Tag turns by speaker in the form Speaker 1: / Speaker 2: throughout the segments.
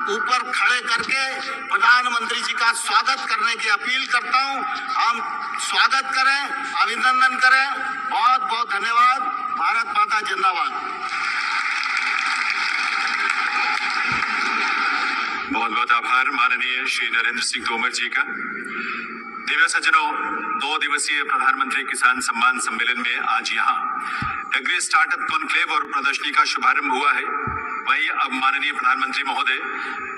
Speaker 1: ऊपर खड़े करके प्रधानमंत्री जी का स्वागत करने की अपील करता हूं। हम स्वागत करें, अभिनंदन करें। बहुत बहुत धन्यवाद। भारत माता जिंदाबाद।
Speaker 2: बहुत बहुत आभार माननीय श्री नरेंद्र सिंह तोमर जी का। दिव्य सज्जनों, 2 दिवसीय प्रधानमंत्री किसान सम्मान सम्मेलन में आज यहाँ एग्री स्टार्टअप कॉन्क्लेव और प्रदर्शनी का शुभारंभ हुआ है। वहीं अब माननीय प्रधानमंत्री महोदय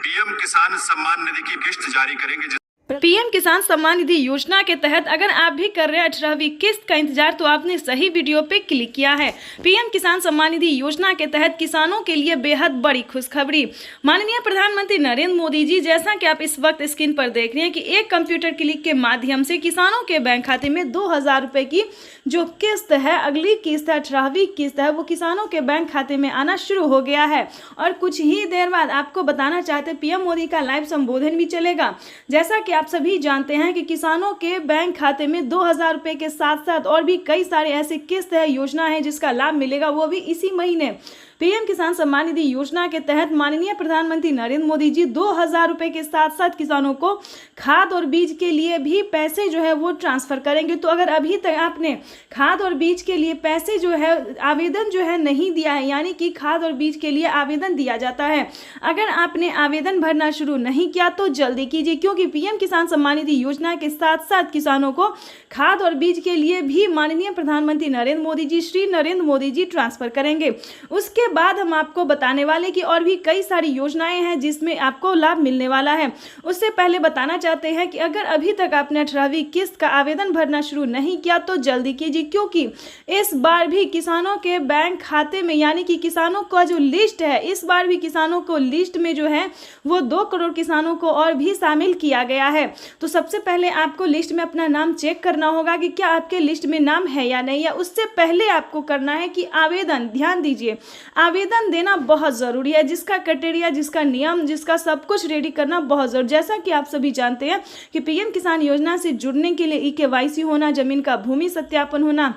Speaker 2: पीएम किसान सम्मान निधि की किस्त जारी करेंगे।
Speaker 3: पीएम किसान सम्मान निधि योजना के तहत अगर आप भी कर रहे हैं 18वीं किस्त का इंतजार तो आपने सही वीडियो पे क्लिक किया है। पीएम किसान सम्मान निधि योजना के तहत किसानों के लिए बेहद बड़ी खुशखबरी। माननीय प्रधानमंत्री नरेंद्र मोदी जी, जैसा कि आप इस वक्त स्क्रीन पर देख रहे हैं कि एक कंप्यूटर क्लिक के माध्यम से किसानों के बैंक खाते में 2000 रुपए की जो किस्त है, अगली किस्त है, 18वीं किस्त है, वो किसानों के बैंक खाते में आना शुरू हो गया है। और कुछ ही देर बाद आपको बताना चाहते पीएम मोदी का लाइव संबोधन भी चलेगा। जैसा कि आप सभी जानते हैं कि किसानों के बैंक खाते में 2000 रुपए के साथ साथ और भी कई सारे ऐसे किस्त है, योजना है जिसका लाभ मिलेगा, वो भी इसी महीने। पीएम किसान सम्मान निधि योजना के तहत माननीय प्रधानमंत्री नरेंद्र मोदी जी 2000 रुपए के साथ साथ किसानों को खाद और बीज के लिए भी पैसे जो है वो ट्रांसफर करेंगे। तो अगर अभी तक आपने खाद और बीज के लिए पैसे जो है आवेदन जो है नहीं दिया है, यानी कि खाद और बीज के लिए आवेदन दिया जाता है, अगर आपने आवेदन भरना शुरू नहीं किया तो जल्दी कीजिए, क्योंकि पीएम किसान सम्मान निधि योजना के साथ साथ किसानों को खाद और बीज के लिए भी माननीय प्रधानमंत्री नरेंद्र मोदी जी, श्री नरेंद्र मोदी जी ट्रांसफर करेंगे। उसके बाद हम आपको बताने वाले कि और भी कई सारी योजनाएं हैं जिसमें आपको लाभ मिलने वाला है। उससे पहले बताना चाहते हैं कि अगर अभी तक आपने 18वीं किस्त का आवेदन भरना शुरू नहीं किया तो जल्दी कीजिए, क्योंकि इस बार भी किसानों के बैंक खाते में, यानी कि किसानों का जो लिस्ट है, इस बार भी किसानों को लिस्ट में जो है वो 2 करोड़ किसानों को और भी शामिल किया गया है। तो सबसे पहले आपको लिस्ट में अपना नाम चेक करना होगा कि क्या आपके लिस्ट में नाम है या नहीं है। उससे पहले आपको करना है कि आवेदन, ध्यान दीजिए, आवेदन देना बहुत ज़रूरी है, जिसका क्राइटेरिया, जिसका नियम, जिसका सब कुछ रेडी करना बहुत ज़रूरी। जैसा कि आप सभी जानते हैं कि पीएम किसान योजना से जुड़ने के लिए eKYC होना, जमीन का भूमि सत्यापन होना,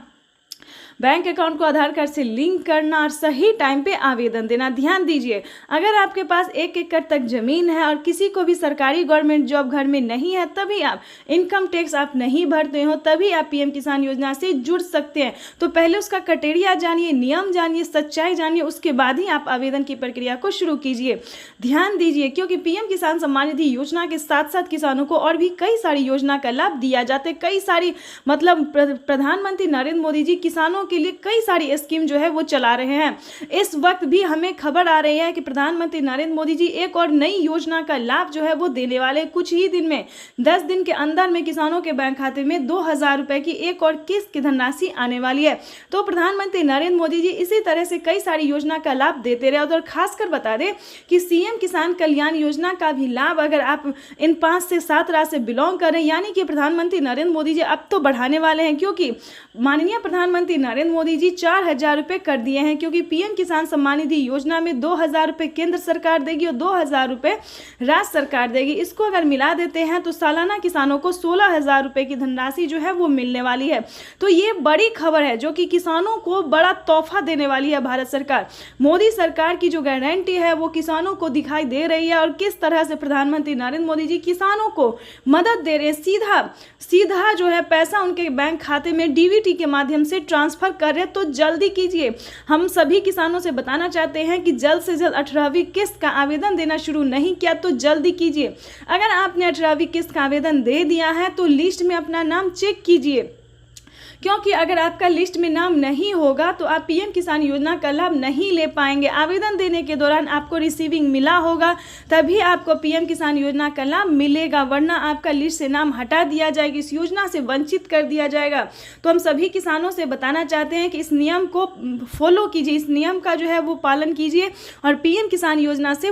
Speaker 3: बैंक अकाउंट को आधार कार्ड से लिंक करना और सही टाइम पे आवेदन देना। ध्यान दीजिए, अगर आपके पास 1 एकड़ तक जमीन है और किसी को भी सरकारी गवर्नमेंट जॉब घर में नहीं है, तभी आप इनकम टैक्स आप नहीं भरते हो, तभी आप पीएम किसान योजना से जुड़ सकते हैं। तो पहले उसका क्राइटेरिया जानिए, नियम जानिए, सच्चाई जानिए, उसके बाद ही आप आवेदन की प्रक्रिया को शुरू कीजिए। ध्यान दीजिए, क्योंकि पीएम किसान सम्मान निधि योजना के साथ साथ किसानों को और भी कई सारी योजना का लाभ दिया जाता है। कई सारी मतलब प्रधानमंत्री नरेंद्र मोदी जी किसानों के लिए कई सारी स्कीम जो है वो चला रहे हैं। इस वक्त भी हमें खबर आ रही है कि प्रधानमंत्री नरेंद्र मोदी जी एक और नई योजना का लाभ जो है वो देने वाले। कुछ ही दिन में, 10 दिन के अंदर में किसानों के बैंक खाते में 2000 रुपए की एक और किस्त की धनराशि आने वाली है। तो प्रधानमंत्री नरेंद्र मोदी जी इसी तरह से कई सारी योजना का लाभ देते रहे। और खासकर बता दें कि सीएम किसान कल्याण योजना का भी लाभ अगर आप इन 5 से 7 राज्य से बिलोंग करें, यानी कि प्रधानमंत्री नरेंद्र मोदी जी अब तो बढ़ाने वाले हैं, क्योंकि माननीय प्रधानमंत्री नरेंद्र मोदी जी 4000 रुपए कर दिए हैं। क्योंकि पीएम किसान सम्मान निधि योजना में 2000 रुपए केंद्र सरकार देगी और 2000 रुपए राज्य सरकार देगी। इसको अगर मिला देते हैं तो सालाना किसानों को 16000 रुपए की धनराशि जो है वो मिलने वाली है। तो ये बड़ी खबर है जो कि किसानों को बड़ा तोहफा देने वाली है भारत सरकार। मोदी सरकार की जो गारंटी है वो किसानों को दिखाई दे रही है और किस तरह से प्रधानमंत्री नरेंद्र मोदी जी किसानों को मदद दे रहे हैं। सीधा जो है पैसा उनके बैंक खाते में डीबीटी के माध्यम से ट्रांसफर कर रहे। तो जल्दी कीजिए। हम सभी किसानों से बताना चाहते हैं कि जल्द से जल्द 18वीं किस्त का आवेदन देना शुरू नहीं किया तो जल्दी कीजिए। अगर आपने 18वीं किस्त का आवेदन दे दिया है तो लिस्ट में अपना नाम चेक कीजिए, क्योंकि अगर आपका लिस्ट में नाम नहीं होगा तो आप पीएम किसान योजना का लाभ नहीं ले पाएंगे। आवेदन देने के दौरान आपको रिसीविंग मिला होगा, तभी आपको पीएम किसान योजना का लाभ मिलेगा, वरना आपका लिस्ट से नाम हटा दिया जाएगा, इस योजना से वंचित कर दिया जाएगा। तो हम सभी किसानों से बताना चाहते हैं कि इस नियम को फॉलो कीजिए, इस नियम का जो है वो पालन कीजिए और पीएम किसान योजना से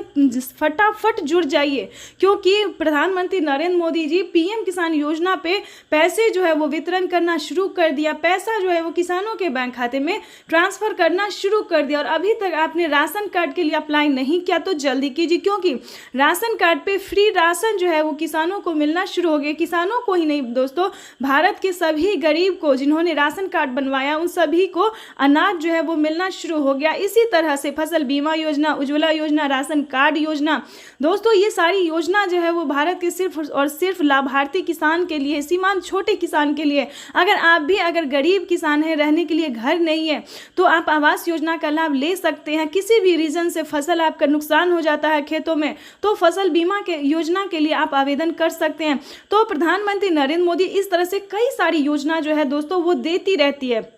Speaker 3: फटाफट जुड़ जाइए, क्योंकि प्रधानमंत्री नरेंद्र मोदी जी पीएम किसान योजना पे पैसे जो है वो वितरण करना शुरू कर दिया, पैसा जो है वो किसानों के बैंक खाते में ट्रांसफ़र करना शुरू कर दिया। और अभी तक आपने राशन कार्ड के लिए अप्लाई नहीं किया तो जल्दी कीजिए, क्योंकि राशन कार्ड पे फ्री राशन जो है वो किसानों को मिलना शुरू हो गया। किसानों को ही नहीं दोस्तों, भारत के सभी गरीब को जिन्होंने राशन कार्ड बनवाया उन सभी को अनाज जो है वो मिलना शुरू हो गया। इसी तरह से फसल बीमा योजना, उज्ज्वला योजना, राशन कार्ड योजना, दोस्तों ये सारी योजना जो है वो भारत के सिर्फ और सिर्फ लाभार्थी किसान के लिए, सीमांत छोटे किसान के लिए। अगर गरीब किसान है, रहने के लिए घर नहीं है, तो आप आवास योजना का लाभ ले सकते हैं। किसी भी रीजन से फसल आपका नुकसान हो जाता है खेतों में, तो फसल बीमा के योजना के लिए आप आवेदन कर सकते हैं। तो प्रधानमंत्री नरेंद्र मोदी इस तरह से कई सारी योजना जो है दोस्तों वो देती रहती है।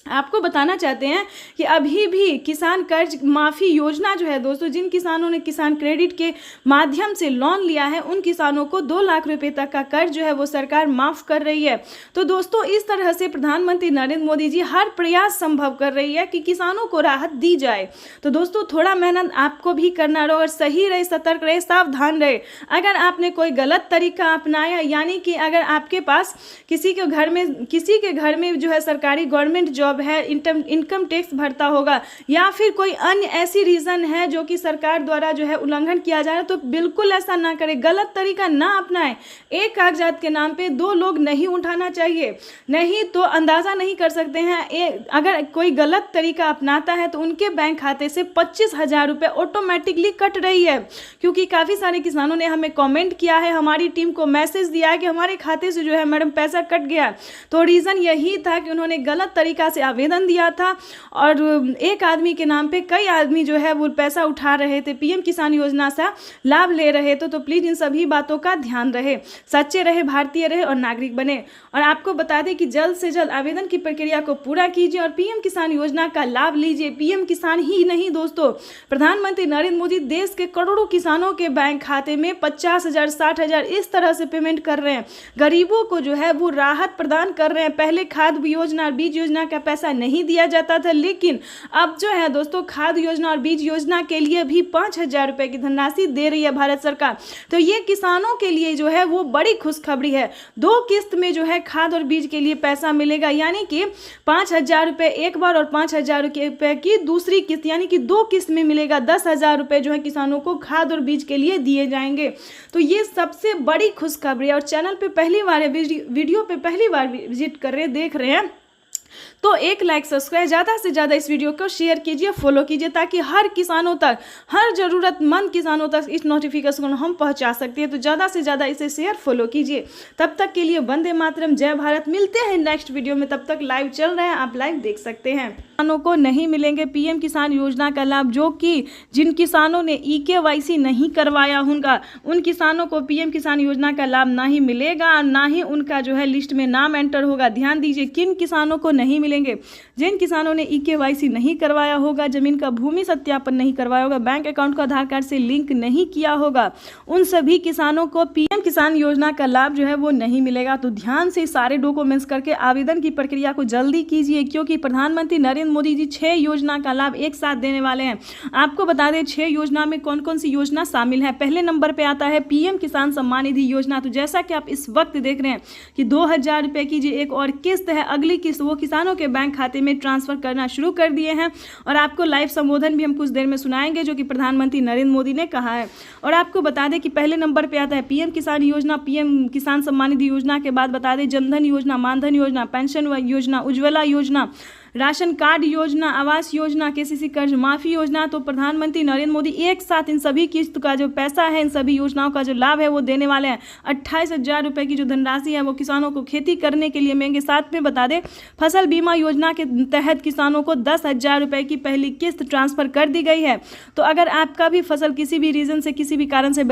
Speaker 3: आपको बताना चाहते हैं कि अभी भी किसान कर्ज माफ़ी योजना जो है दोस्तों, जिन किसानों ने किसान क्रेडिट के माध्यम से लोन लिया है उन किसानों को 2 लाख रुपए तक का कर्ज जो है वो सरकार माफ़ कर रही है। तो दोस्तों इस तरह से प्रधानमंत्री नरेंद्र मोदी जी हर प्रयास संभव कर रही है कि किसानों को राहत दी जाए। तो दोस्तों थोड़ा मेहनत आपको भी करना रहो और सही रहे, सतर्क रहे, सावधान रहे। अगर आपने कोई गलत तरीका अपनाया, यानी कि अगर आपके पास किसी के घर में जो है सरकारी गवर्नमेंट जॉब है, इनकम टैक्स भरता होगा, या फिर कोई अन्य ऐसी रीज़न है जो कि सरकार द्वारा जो है उल्लंघन किया जा रहा है, तो बिल्कुल ऐसा ना करें, गलत तरीका ना अपनाएं। एक कागजात के नाम पे 2 लोग नहीं उठाना चाहिए, नहीं तो अंदाज़ा नहीं कर सकते हैं। अगर कोई गलत तरीका अपनाता है तो उनके बैंक खाते से 25,000 रुपये ऑटोमेटिकली कट रही है। क्योंकि काफ़ी सारे किसानों ने हमें कॉमेंट किया है, हमारी टीम को मैसेज दिया है कि हमारे खाते से जो है मैडम पैसा कट गया। तो रीज़न यही था कि उन्होंने गलत तरीका से आवेदन दिया था और एक आदमी के नाम पे कई आदमी जो है वो पैसा उठा रहे थे, पीएम किसान योजना से लाभ ले रहे थे। तो प्लीज़ इन सभी बातों का ध्यान रहे, सच्चे रहे, भारतीय रहे और नागरिक बने। और आपको बता दें कि जल्द से जल्द आवेदन की प्रक्रिया को पूरा कीजिए और पीएम किसान योजना का लाभ लीजिए। पीएम किसान ही नहीं दोस्तों, प्रधानमंत्री नरेंद्र मोदी देश के करोड़ों किसानों के बैंक खाते में 50,000, 60,000 इस तरह से पेमेंट कर रहे हैं। गरीबों को जो है वो राहत प्रदान कर रहे हैं। पहले खाद योजना और बीज योजना का पैसा नहीं दिया जाता था, लेकिन अब जो है दोस्तों खाद योजना और बीज योजना के लिए भी 5,000 रुपए की धनराशि दे रही है भारत सरकार। तो ये किसानों के लिए जो है वो बड़ी खुशखबरी है। 2 किस्त में जो है खाद और बीज के लिए पैसा मिलेगा, यानी कि 5,000 रुपये एक बार और 5,000 रुपये की दूसरी किस्त, यानी कि 2 किस्त में मिलेगा। 10,000 रुपये जो है किसानों को खाद और बीज के लिए दिए जाएंगे। तो ये सबसे बड़ी खुशखबरी है। और चैनल पे पहली बार है, वीडियो पे पहली बार विजिट कर रहे, देख रहे हैं, तो एक लाइक, सब्सक्राइब, ज़्यादा से ज़्यादा इस वीडियो को शेयर कीजिए, फॉलो कीजिए, ताकि हर किसानों तक, हर ज़रूरतमंद किसानों तक इस नोटिफिकेशन को हम पहुंचा सकते हैं। तो ज़्यादा से ज़्यादा इसे शेयर, फॉलो कीजिए। तब तक के लिए वंदे मातरम, जय भारत। मिलते हैं नेक्स्ट वीडियो में, तब तक लाइव चल रहे हैं, आप लाइव देख सकते हैं। किसानों को नहीं मिलेंगे पीएम किसान योजना का लाभ, जो कि जिन किसानों ने EKYC नहीं करवाया होगा उन किसानों को पीएम किसान योजना का लाभ ना ही मिलेगा, ना ही उनका जो है लिस्ट में नाम एंटर होगा। ध्यान दीजिए, किन किसानों को नहीं मिलेंगे? जिन किसानों ने EKYC नहीं करवाया होगा, जमीन का भूमि सत्यापन नहीं करवाया होगा, बैंक अकाउंट को आधार कार्ड से लिंक नहीं किया होगा, उन सभी किसानों को पीएम किसान योजना का लाभ जो है वो नहीं मिलेगा। तो ध्यान से सारे डॉक्यूमेंट्स करके आवेदन की प्रक्रिया को जल्दी कीजिए, क्योंकि प्रधानमंत्री नरेंद्र मोदी जी 6 योजना का लाभ एक साथ देने वाले हैं। आपको बता दें 6 योजना में कौन कौन सी योजना शामिल है। पहले नंबर पे आता है पीएम किसान सम्मान निधि योजना। तो जैसा कि आप इस वक्त देख रहे हैं कि 2,000 रुपये की जो एक और किस्त है, अगली किस्त वो किसानों के बैंक खाते में ट्रांसफर करना शुरू कर दिए हैं। और आपको लाइव संबोधन भी हम कुछ देर में सुनाएंगे, जो कि प्रधानमंत्री नरेंद्र मोदी ने कहा है। और आपको बता दें कि पहले नंबर पे आता है पीएम किसान योजना, पीएम किसान सम्मान निधि योजना के बाद बता दें जनधन योजना, मानधन योजना, पेंशन योजना, उज्ज्वला योजना, राशन कार्ड योजना, आवास योजना, KCC कर्ज माफी योजना। तो प्रधानमंत्री नरेंद्र मोदी एक साथ इन सभी किस्त का जो पैसा है, इन सभी योजनाओं का जो लाभ है वो देने वाले हैं। 28,000 रुपये की जो धनराशि है वो किसानों को खेती करने के लिए मिलेंगे। साथ में बता दें फसल बीमा योजना के तहत किसानों को 10,000 रुपये की पहली किस्त ट्रांसफर कर दी गई है। तो अगर आपका भी फसल किसी भी रीजन से, किसी भी कारण से